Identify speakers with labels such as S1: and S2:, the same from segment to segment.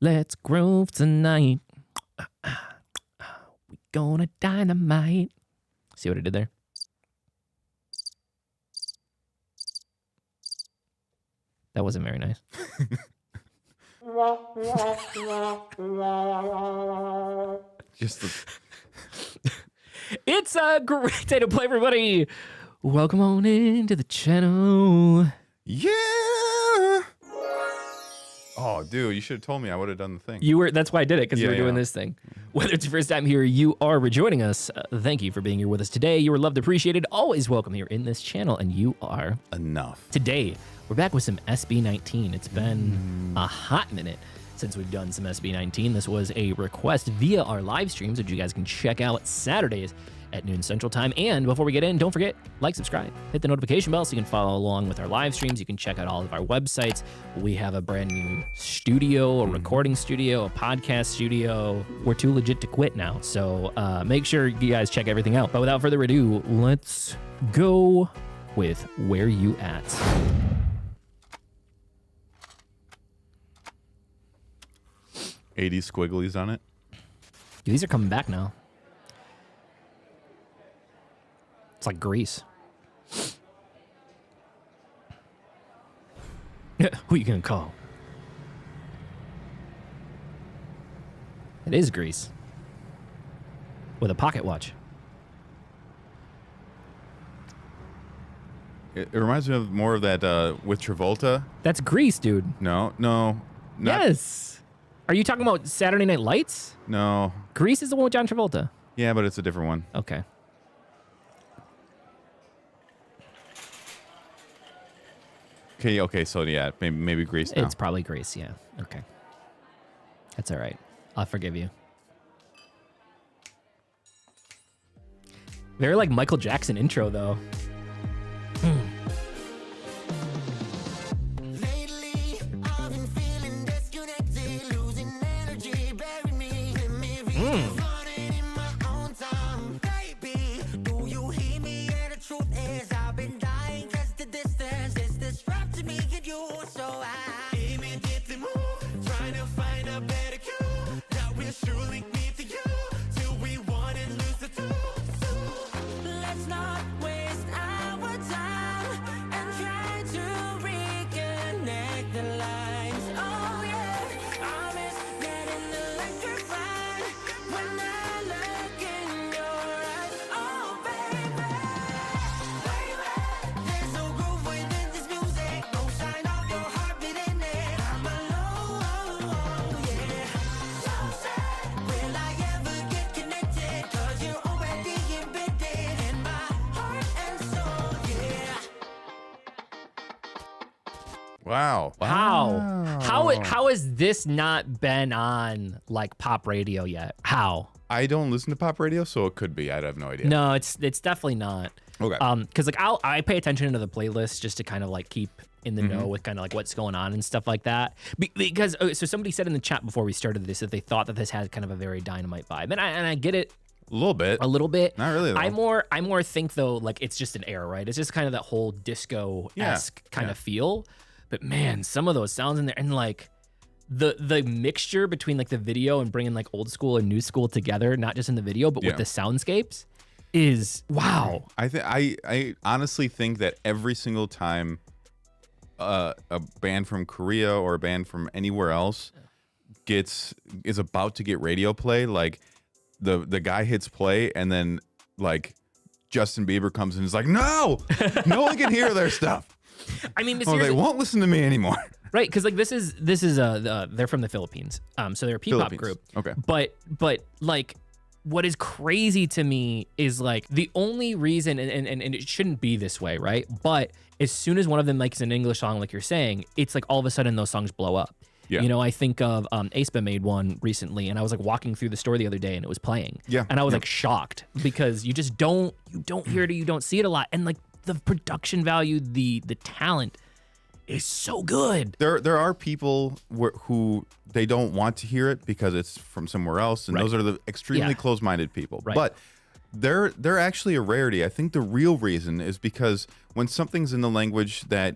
S1: Let's groove tonight. We gonna dynamite. See what I did there? That wasn't very nice. It's a great day to play, everybody. Welcome on into the channel.
S2: Yeah. Oh, dude, you should have told me. I would have done the thing.
S1: That's why I did it, because you were doing this thing. Whether it's your first time here, you are rejoining us. Thank you for being here with us today. You are loved, appreciated, always welcome here in this channel, and you are
S2: enough.
S1: Today, we're back with some SB19. It's been a hot minute since we've done some SB19. This was a request via our live streams, which you guys can check out Saturdays at noon Central Time. And before we get in, don't forget, like, subscribe, hit the notification bell so you can follow along with our live streams. You can check out all of our websites. We have a brand new studio, a recording studio, a podcast studio. We're too legit to quit now. So make sure you guys check everything out. But without further ado, let's go with Where You At.
S2: '80s squigglies on it.
S1: Dude, these are coming back now. It's like Grease. Who you gonna call? It is Grease. With a pocket watch.
S2: It reminds me of more of that with Travolta.
S1: That's Grease, dude.
S2: No.
S1: Yes. Are you talking about Saturday Night Lights?
S2: No.
S1: Grease is the one with John Travolta.
S2: Yeah, but it's a different one.
S1: Okay.
S2: Okay, so yeah, maybe Grease now.
S1: It's probably Grease, yeah. Okay. That's all right. I'll forgive you. Very like Michael Jackson intro, though.
S2: Wow.
S1: How has this not been on like pop radio yet? How?
S2: I don't listen to pop radio, so it could be. I have no idea.
S1: No, it's definitely not.
S2: Okay.
S1: Because like I pay attention to the playlist just to kind of like keep in the know with kind of like what's going on and stuff like that. Because so somebody said in the chat before we started this that they thought that this had kind of a very Dynamite vibe, and I get it.
S2: A little bit.
S1: Not
S2: really, though.
S1: I more think though like it's just an era, right? It's just kind of that whole disco-esque kind of feel. But man, some of those sounds in there, and like the mixture between like the video and bringing like old school and new school together, not just in the video, but with the soundscapes, is wow.
S2: I honestly think that every single time a band from Korea or a band from anywhere else is about to get radio play, like the guy hits play and then like Justin Bieber comes in and is like, no one can hear their stuff.
S1: I mean,
S2: they won't listen to me anymore.
S1: Right, because like this is they're from the Philippines, so they're a P-pop group.
S2: Okay,
S1: but like what is crazy to me is like the only reason, and it shouldn't be this way, right? But as soon as one of them makes an English song, like you're saying, it's like all of a sudden those songs blow up.
S2: Yeah.
S1: You know, I think of Aespa made one recently, and I was like walking through the store the other day, and it was playing.
S2: Yeah,
S1: and I was like shocked because you don't hear it, or you don't see it a lot, and like the production value, the talent is so good.
S2: There are people who they don't want to hear it because it's from somewhere else, and those are the extremely close-minded people. Right. But they're actually a rarity. I think the real reason is because when something's in the language that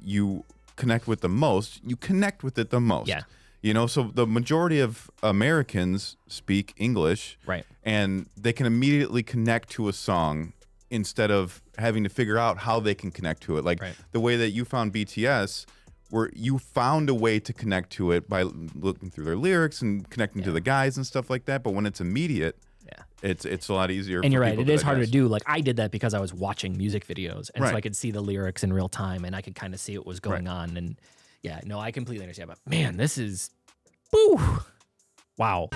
S2: you connect with the most, you connect with it the most.
S1: Yeah.
S2: You know, so the majority of Americans speak English,
S1: Right.
S2: and they can immediately connect to a song instead of having to figure out how they can connect to it. Like the way that you found BTS, where you found a way to connect to it by looking through their lyrics and connecting to the guys and stuff like that. But when it's immediate, it's a lot easier.
S1: And you're
S2: for
S1: right,
S2: people
S1: it is
S2: to
S1: harder to
S2: digest.
S1: do. Like I did that because I was watching music videos, and so
S2: Right.
S1: I could see the lyrics in real time, and I could kind of see what was going on. And yeah, no, I completely understand. But man, this is, woo, wow.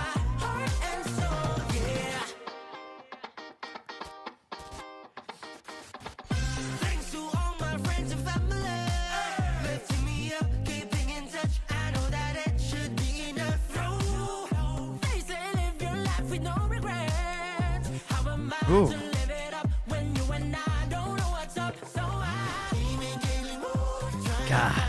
S2: Ooh.
S1: God.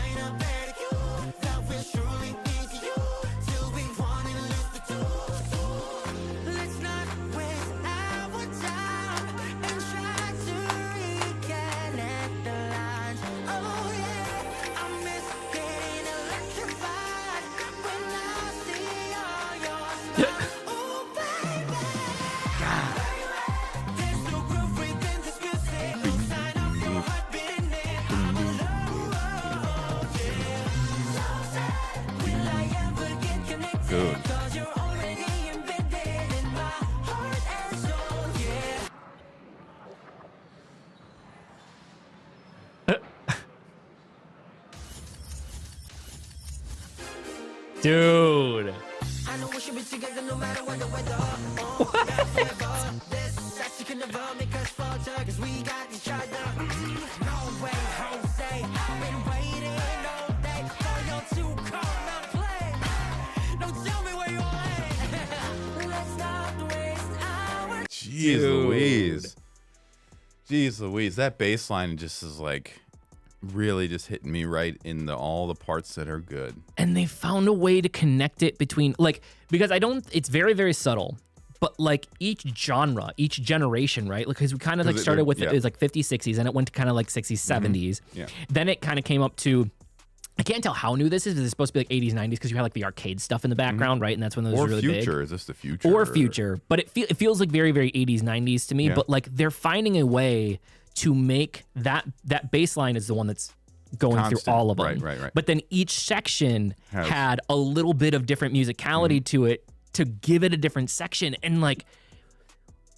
S2: Dude.
S1: Dude.
S2: Jeez Louise. Jeez Louise. That bass line just is like really just hitting me right in all the parts that are good.
S1: And they found a way to connect it between, like, because it's very, very subtle, but like each genre, each generation, right? Because we kind of like started with it was like 50s, 60s, and it went to kind of like 60s, 70s.
S2: Yeah.
S1: Then it kind of came up to, I can't tell how new this is, because it's supposed to be like 80s, 90s, because you had like the arcade stuff in the background, right? And that's when those were really
S2: future.
S1: big.
S2: Is this the future?
S1: Or future. But it feels like very, very 80s, 90s to me.
S2: Yeah.
S1: But like they're finding a way to make that bass line is the one that's going
S2: Constant.
S1: through all of them.
S2: Right.
S1: But then each section had a little bit of different musicality to it to give it a different section. And like,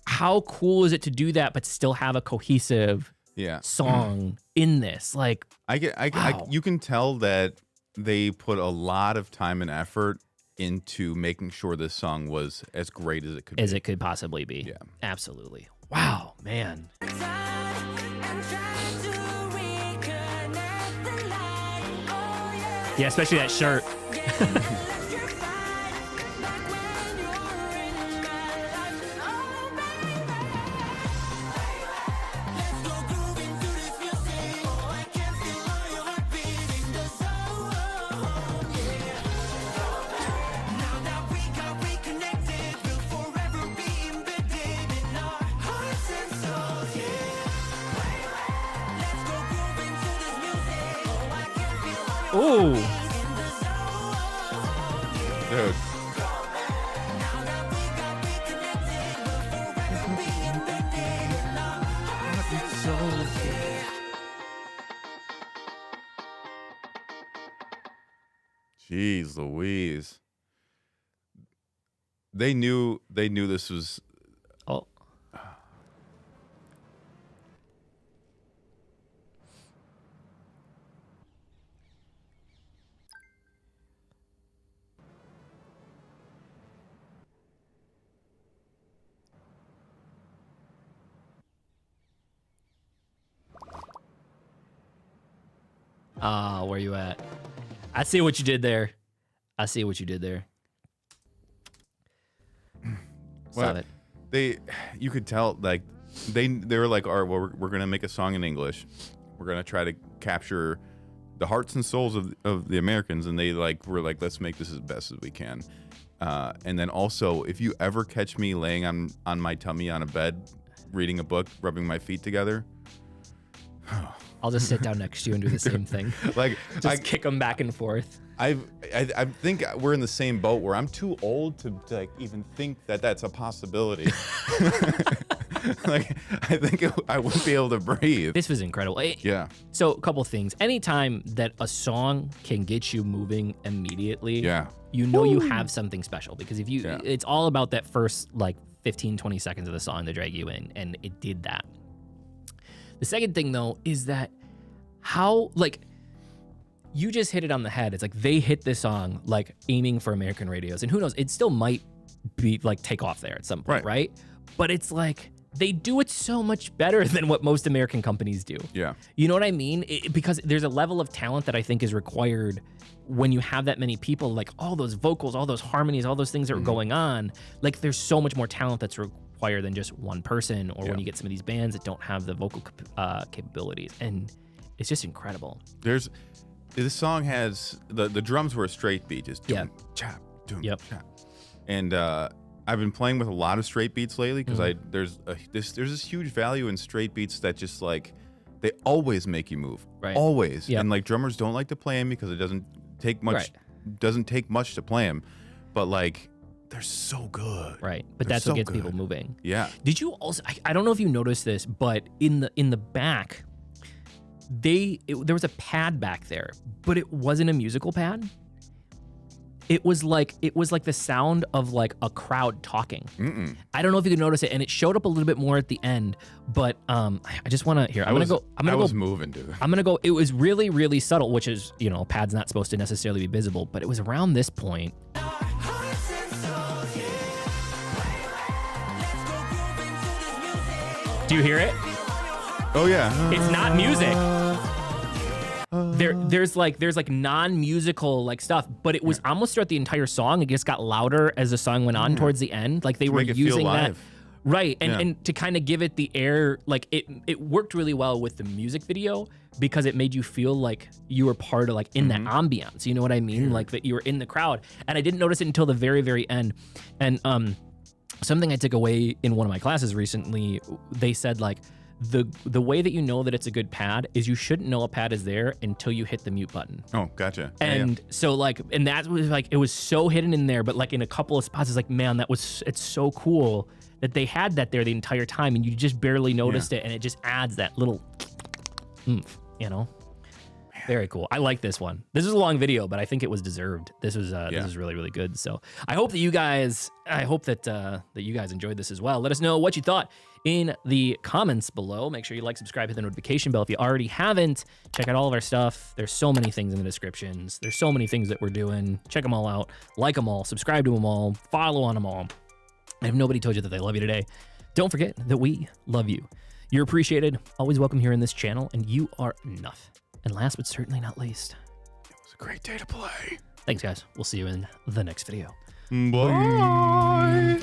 S1: how cool is it to do that, but still have a cohesive song in this? Like,
S2: wow. You can tell that they put a lot of time and effort into making sure this song was as great as it could be.
S1: As it could possibly be.
S2: Yeah.
S1: Absolutely. Wow, man. Yeah, especially that shirt. Ooh.
S2: Dude. Jeez Louise. They knew this was
S1: Oh. Where you at? I see what you did there. I see what you did there. Stop it.
S2: You could tell, like, they were like, all right, well, we're gonna make a song in English. We're gonna try to capture the hearts and souls of the Americans, and they were like, let's make this as best as we can. And then also, if you ever catch me laying on my tummy on a bed, reading a book, rubbing my feet together,
S1: I'll just sit down next to you and do the same thing.
S2: like
S1: Just kick them back and forth.
S2: I think we're in the same boat where I'm too old to like even think that that's a possibility. Like I think I wouldn't be able to breathe.
S1: This was incredible.
S2: Yeah.
S1: So a couple things. Anytime that a song can get you moving immediately,
S2: Yeah.
S1: you know you have something special, because if you,
S2: Yeah.
S1: it's all about that first like 15, 20 seconds of the song to drag you in, and it did that. The second thing though is that how, like, you just hit it on the head. It's like they hit this song like aiming for American radios, and who knows, it still might be like take off there at some point, right? But it's like they do it so much better than what most American companies do.
S2: Yeah.
S1: You know what I mean? Because there's a level of talent that I think is required when you have that many people, like all those vocals, all those harmonies, all those things that are going on. Like there's so much more talent that's required than just one person, or when you get some of these bands that don't have the vocal capabilities. And it's just incredible.
S2: This song has the drums were a straight beat, just doom, chop, doom, chop. And I've been playing with a lot of straight beats lately because there's this huge value in straight beats that just like they always make you move, always. And like drummers don't like to play them because it doesn't take much to play them, but like they're so good,
S1: right? But that's what gets people moving.
S2: Yeah.
S1: Did you also? I don't know if you noticed this, but in the back, there was a pad back there, but it wasn't a musical pad. It was like the sound of like a crowd talking. I don't know if you could notice it, and it showed up a little bit more at the end. But I just want to I was
S2: moving, dude.
S1: I'm gonna go. It was really, really subtle, which is, you know, pad's not supposed to necessarily be visible, but it was around this point. Do you hear it?
S2: Oh yeah.
S1: It's not music. There's like non-musical like stuff, but it was almost throughout the entire song. It just got louder as the song went on towards the end. Like they were using that, right? And to kind of give it the air, like it worked really well with the music video because it made you feel like you were part of like in that ambiance. You know what I mean? Like that you were in the crowd. And I didn't notice it until the very, very end. And something I took away in one of my classes recently, they said like, the way that you know that it's a good pad is you shouldn't know a pad is there until you hit the mute button.
S2: Oh, gotcha.
S1: And so like, and that was like, it was so hidden in there, but like in a couple of spots, it's like, man, it's so cool that they had that there the entire time and you just barely noticed it, and it just adds that little oomph, you know? Very cool. I like this one. This is a long video, but I think it was deserved. This was really, really good. So I hope that you guys, that you guys enjoyed this as well. Let us know what you thought in the comments below. Make sure you like, subscribe, hit the notification bell if you already haven't. Check out all of our stuff. There's so many things in the descriptions. There's so many things that we're doing. Check them all out. Like them all. Subscribe to them all. Follow on them all. And if nobody told you that they love you today, don't forget that we love you. You're appreciated. Always welcome here in this channel, and you are enough. And last but certainly not least,
S2: it was a great day to play.
S1: Thanks, guys. We'll see you in the next video.
S2: Bye.